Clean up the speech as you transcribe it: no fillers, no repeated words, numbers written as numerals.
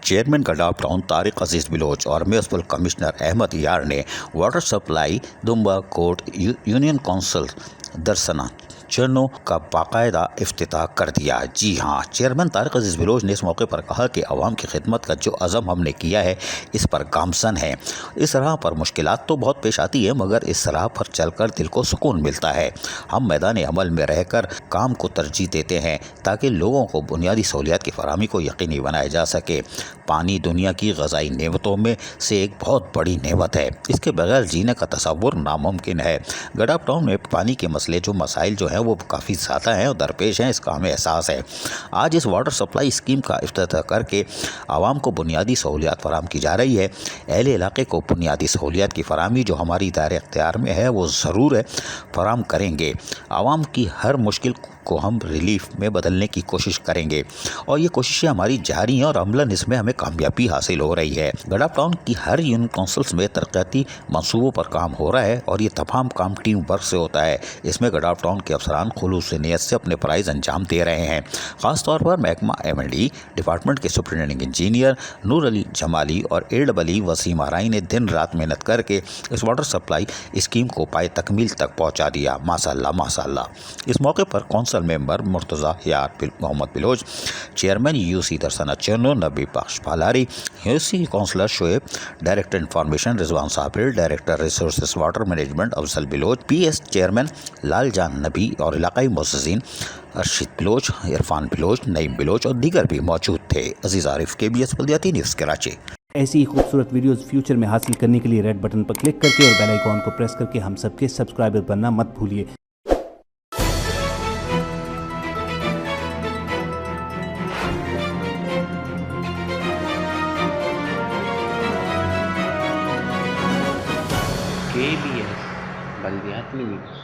Chairman گڈاف town Tariq عزیز بلوچ اور municipal commissioner Ahmad یار نے واٹر سپلائی دمبا کوٹ یونین کونسل درسنا چرنو کا باقاعدہ افتتاح کر دیا۔ جی ہاں، چیئرمین طارق عزیز بلوچ نے اس موقع پر کہا کہ عوام کی خدمت کا جو عزم ہم نے کیا ہے اس پر گامزن ہے۔ اس راہ پر مشکلات تو بہت پیش آتی ہے، مگر اس راہ پر چل کر دل کو سکون ملتا ہے۔ ہم میدان عمل میں رہ کر کام کو ترجیح دیتے ہیں تاکہ لوگوں کو بنیادی سہولیات کی فراہمی کو یقینی بنایا جا سکے۔ پانی دنیا کی غذائی نعمتوں میں سے ایک بہت بڑی نعمت ہے، اس کے بغیر جینے کا تصور ناممکن ہے۔ گڈاف ٹاؤن میں پانی کے مسئلے مسائل جو ہیں وہ کافی زیادہ ہیں اور درپیش ہیں، اس کا ہمیں احساس ہے۔ آج اس واٹر سپلائی اسکیم کا افتتاح کر کے عوام کو بنیادی سہولیات فراہم کی جا رہی ہے۔ اہل علاقے کو بنیادی سہولیات کی فراہمی جو ہماری دائرۂ اختیار میں ہے وہ ضرور ہے فراہم کریں گے۔ عوام کی ہر مشکل کو ہم ریلیف میں بدلنے کی کوشش کریں گے اور یہ کوششیں ہماری جاری ہیں اور عملاً اس میں ہمیں کامیابی حاصل ہو رہی ہے۔ گڈاف ٹاؤن کی ہر یونین کونسلز میں ترقیاتی منصوبوں پر کام ہو رہا ہے اور یہ تمام کام ٹیم ورک سے ہوتا ہے۔ اس میں گڈاف ٹاؤن کے افسران خلوص نیت سے اپنے فرائض انجام دے رہے ہیں۔ خاص طور پر محکمہ M&E ڈپارٹمنٹ کے سپرنٹینڈنگ انجینئر نور علی جمالی اور AEE وسیم آرائی نے دن رات محنت کر کے اس واٹر سپلائی اسکیم کو پائے تکمیل تک پہنچا دیا۔ ماشاء اللہ ماشاء اللہ۔ اس موقع پر council member Murtaza Yar Muhammad Baloch, chairman UC Darsano Channo Nabi Bakhsh Palari, UC councillor Shoaib, director information Rizwan Sabir, director resources water management Afzal Baloch, PS chairman Lal Jan نبی اور علاقائی معززین ارشد بلوچ، عرفان بلوچ، نعیم بلوچ اور دیگر بھی موجود تھے۔ عزیز عارف KBS بلدیاتی نیوز کراچی۔ ایسی ہی خوبصورت ویڈیوز فیوچر میں حاصل کرنے کے لیے ریڈ بٹن پر کلک کر کے اور بیل آئیکن کو پریس کر کے ہم سب کے سبسکرائبر بننا مت بھولیے۔ KBS بلدیاتی نیوز